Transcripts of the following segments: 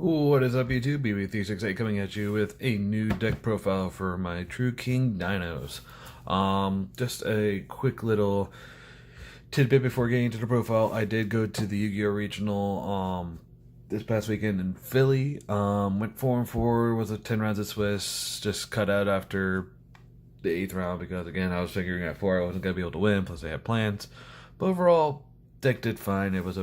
What is up, YouTube? BB368 coming at you with a new deck profile for my True King Dinos. Just a quick little tidbit before getting into the profile. I did go to the Yu-Gi-Oh! Regional this past weekend in Philly. Went 4-4, was a 10 rounds of Swiss. Just cut out after the 8th round because, again, I was figuring at 4 I wasn't going to be able to win, plus I had plans. But overall, deck did fine. It was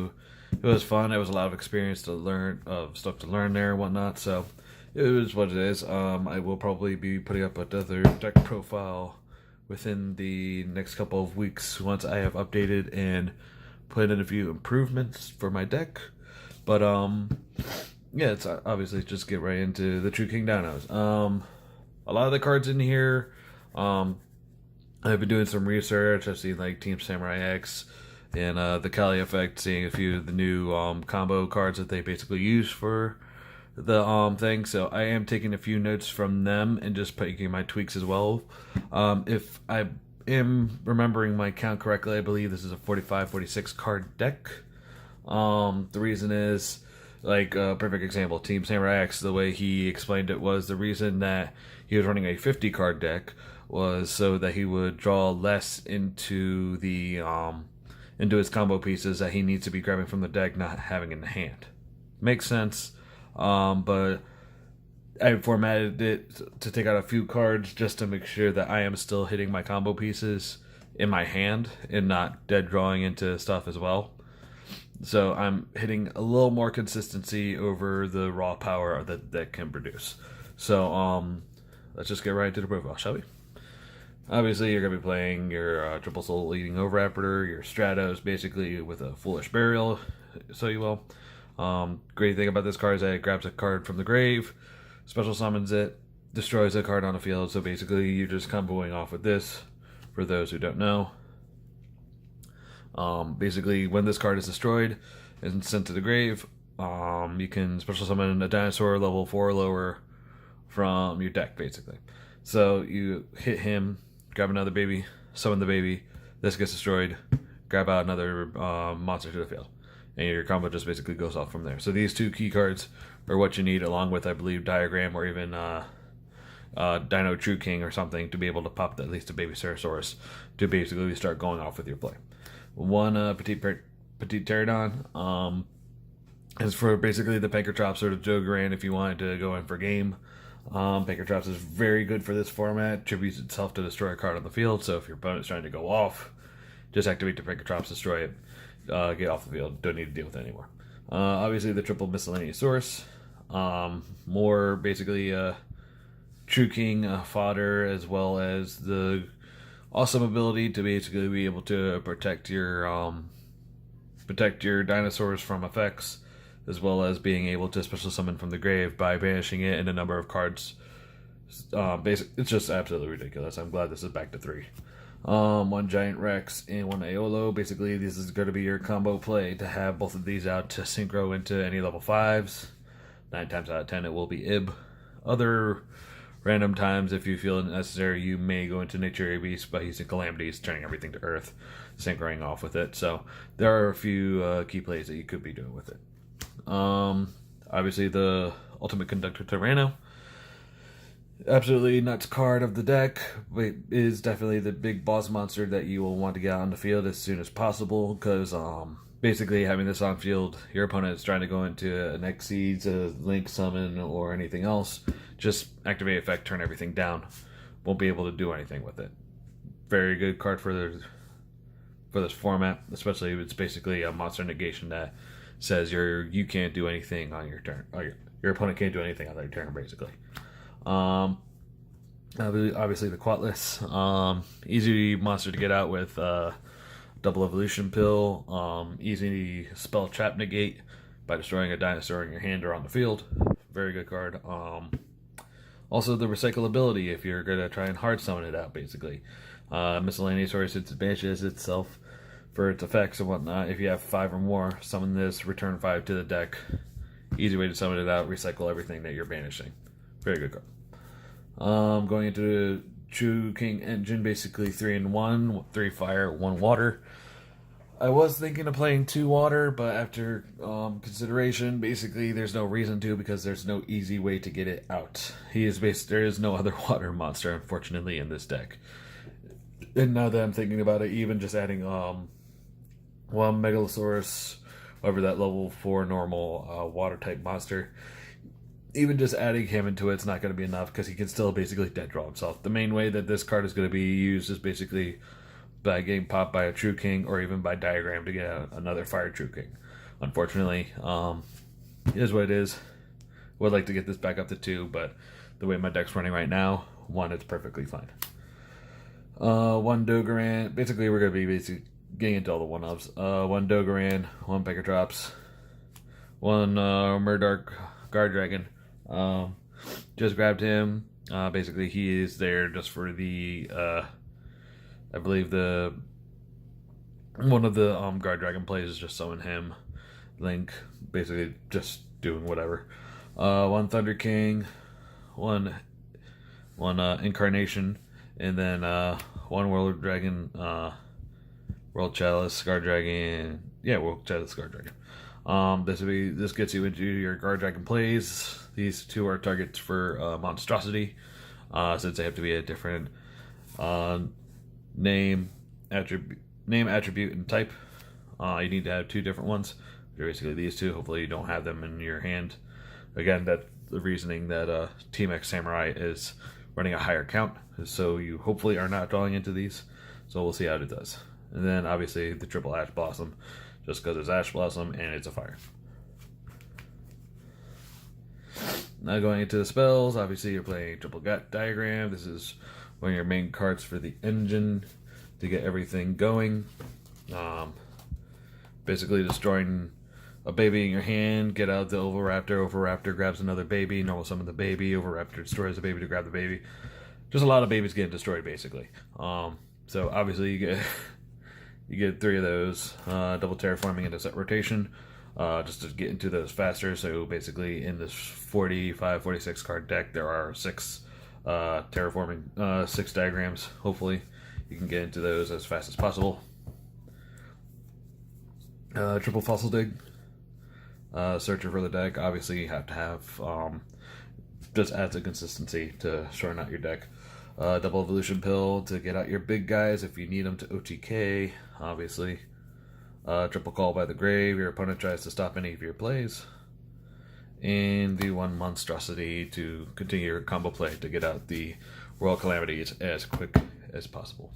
fun. It was a lot of experience to learn, stuff to learn there and whatnot. So it is what it is. I will probably be putting up another deck profile within the next couple of weeks once I have updated and put in a few improvements for my deck. But yeah, it's obviously just get right into the True King Dinos. A lot of the cards in here. I've been doing some research. I've seen like Team Samurai X and the Kali effect, seeing a few of the new combo cards that they basically use for the thing. So I am taking a few notes from them and just making my tweaks as well. If I am remembering my count correctly, I believe this is a 45-46 card deck. The reason is, like, perfect example, Team Samurai X, the way he explained it was the reason that he was running a 50 card deck was so that he would draw less into the into his combo pieces that he needs to be grabbing from the deck, not having in the hand. Makes sense, but I formatted it to take out a few cards just to make sure that I am still hitting my combo pieces in my hand and not dead drawing into stuff as well. So I'm hitting a little more consistency over the raw power that that can produce. So let's just get right into the profile, shall we? Obviously, you're going to be playing your Triple Soul Leading Overraptor, your Stratos, basically with a Foolish Burial, so you will. Great thing about this card is that it grabs a card from the grave, special summons it, destroys a card on the field, so basically you're just comboing off with this, for those who don't know. Basically, when this card is destroyed and sent to the grave, you can special summon a dinosaur level 4 or lower from your deck, basically. So you hit him, grab another baby, summon the baby, this gets destroyed, grab out another monster to the field, and your combo just basically goes off from there. So these two key cards are what you need, along with, I believe, Diagram or even Dino True King or something, to be able to pop at least a baby Ceratosaurus to basically start going off with your play. One Petite Pterodon is for basically the Pankertrops or the Jogaran if you wanted to go in for game. Pankertrops is very good for this format, tributes itself to destroy a card on the field, so if your opponent's trying to go off, just activate the Pankertrops, destroy it, get off the field, don't need to deal with it anymore. Obviously the triple miscellaneous source, more basically True King fodder, as well as the awesome ability to basically be able to protect your dinosaurs from effects, as well as being able to special summon from the grave by banishing it in a number of cards. It's just absolutely ridiculous. I'm glad this is back to 3. One Giant Rex and one Aolo. Basically, this is going to be your combo play to have both of these out to synchro into any level 5s. 9 times out of 10 it will be Ib. Other random times, if you feel it necessary, you may go into Nature Beast by using Calamities, turning everything to Earth, synchroning off with it. So there are a few key plays that you could be doing with it. Obviously the Ultimate Conductor Tyranno, absolutely nuts card of the deck, but is definitely the big boss monster that you will want to get out on the field as soon as possible, because basically having this on field, your opponent is trying to go into an Xyz, a Link Summon, or anything else, just activate effect, turn everything down, won't be able to do anything with it. Very good card for this format, especially if it's basically a monster negation that says you can't do anything on your turn, or your opponent can't do anything on their turn, basically. Obviously the Quatless, easy monster to get out with double evolution pill, easy spell trap negate by destroying a dinosaur in your hand or on the field. Very good card. Also the recyclability if you're gonna try and hard summon it out, basically. Miscellaneous source, it banishes itself for its effects and whatnot. If you have 5 or more, summon this, return 5 to the deck. Easy way to summon it out, recycle everything that you're banishing. Very good card. Going into the True King engine, basically 3 in 1, 3 fire, 1 water. I was thinking of playing 2 water, but after consideration, basically there's no reason to because there's no easy way to get it out. There is no other water monster, unfortunately, in this deck. And now that I'm thinking about it, even just adding one Megalosaurus over that level 4 normal water type monster, even just adding him into it's not going to be enough because he can still basically dead draw himself. The main way that this card is going to be used is basically by getting popped by a True King or even by Diagram to get another Fire True King. Unfortunately, it is what it is. Would like to get this back up to 2, but the way my deck's running right now, 1, it's perfectly fine. 1 Dogoran. Basically, we're going to be getting into all the 1-ups. 1 Dogoran, 1 Pegatrops, 1 Murdark Guard Dragon. Just grabbed him. Basically, he is there just for the I believe one of the Guard Dragon plays is just summon him. Link, basically just doing whatever. 1 Thunder King, 1 Incarnation, and then 1 World Dragon, World Chalice Guard Dragon. Yeah, World Chalice Guard Dragon. This gets you into your Guard Dragon plays. These 2 are targets for monstrosity, since they have to be a different name, attribute, and type. You need to have 2 different ones. They're basically these 2. Hopefully you don't have them in your hand. Again, that's the reasoning that Team X Samurai is running a higher count, so you hopefully are not drawing into these. So we'll see how it does. And then obviously the triple Ash Blossom, just because it's Ash Blossom and it's a fire. Now going into the spells, obviously you're playing Triple Gut Diagram. This is one of your main cards for the engine to get everything going. Basically destroying a baby in your hand, get out the Oviraptor. Oviraptor grabs another baby, normal summon the baby. Oviraptor destroys the baby to grab the baby. Just a lot of babies getting destroyed, basically. So obviously you get 3 of those. Double terraforming into set rotation, just to get into those faster. So basically in this 45, 46 card deck, there are 6 terraforming, 6 diagrams. Hopefully you can get into those as fast as possible. Triple Fossil Dig. Searcher for the deck. Obviously you have to have, just adds a consistency to shorten out your deck. Double Evolution Pill to get out your big guys if you need them to OTK, obviously. Triple Call by the Grave, your opponent tries to stop any of your plays. And the 1 Monstrosity to continue your combo play to get out the World Calamities as quick as possible.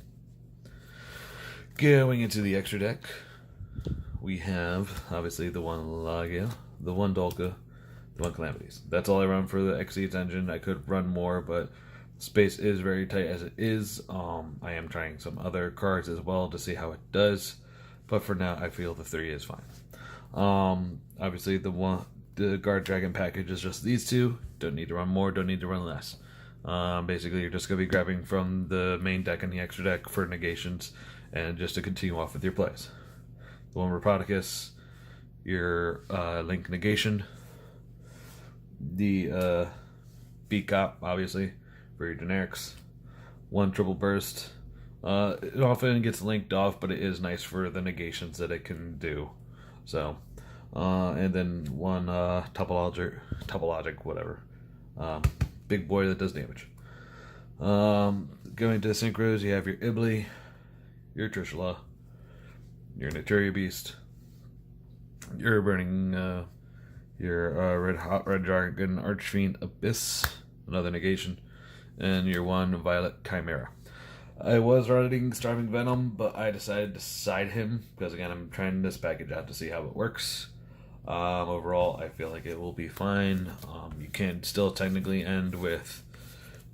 Going into the extra deck, we have obviously the 1 Lagia, the 1 Dolka, the 1 Calamities. That's all I run for the Exceeds engine. I could run more, but space is very tight as it is. I am trying some other cards as well to see how it does, but for now I feel the 3 is fine. Obviously the Guard Dragon package is just these 2. Don't need to run more, don't need to run less. Basically you're just going to be grabbing from the main deck and the extra deck for negations and just to continue off with your plays. The 1 Rapodicus, your Link negation. The Beat Cop, obviously, for your generics. 1 Triple Burst. It often gets linked off, but it is nice for the negations that it can do. So, and then 1 topologic, whatever. Big boy that does damage. Going to the synchros, you have your Ibly, your Trishula, your Naturia Beast, your Burning, your Red Dragon Archfiend Abyss, another negation, and your 1 Violet Chimera. I was running Starving Venom, but I decided to side him because again I'm trying this package out to see how it works. Overall, I feel like it will be fine. You can still technically end with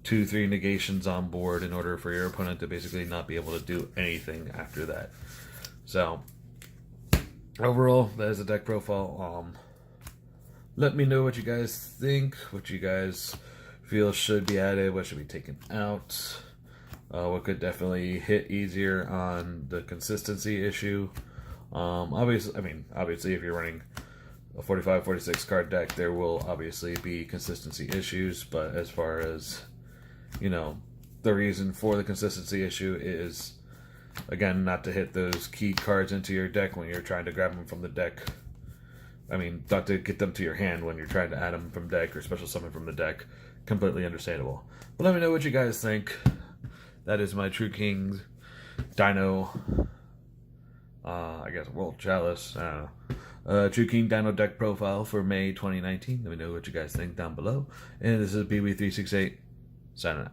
2-3 negations on board in order for your opponent to basically not be able to do anything after that. So, overall, that is the deck profile. Let me know what you guys think, what you guys feel should be added, what should be taken out, what could definitely hit easier on the consistency issue. Obviously, if you're running a 45, 46 card deck, there will obviously be consistency issues, but as far as, the reason for the consistency issue is Again, not to hit those key cards into your deck when you're trying to grab them from the deck. I mean, not to get them to your hand when you're trying to add them from deck or special summon from the deck. Completely understandable. But let me know what you guys think. That is my True Kings Dino, I guess, World Chalice, I don't know. True King Dino deck profile for May 2019. Let me know what you guys think down below. And this is BB368, signing out.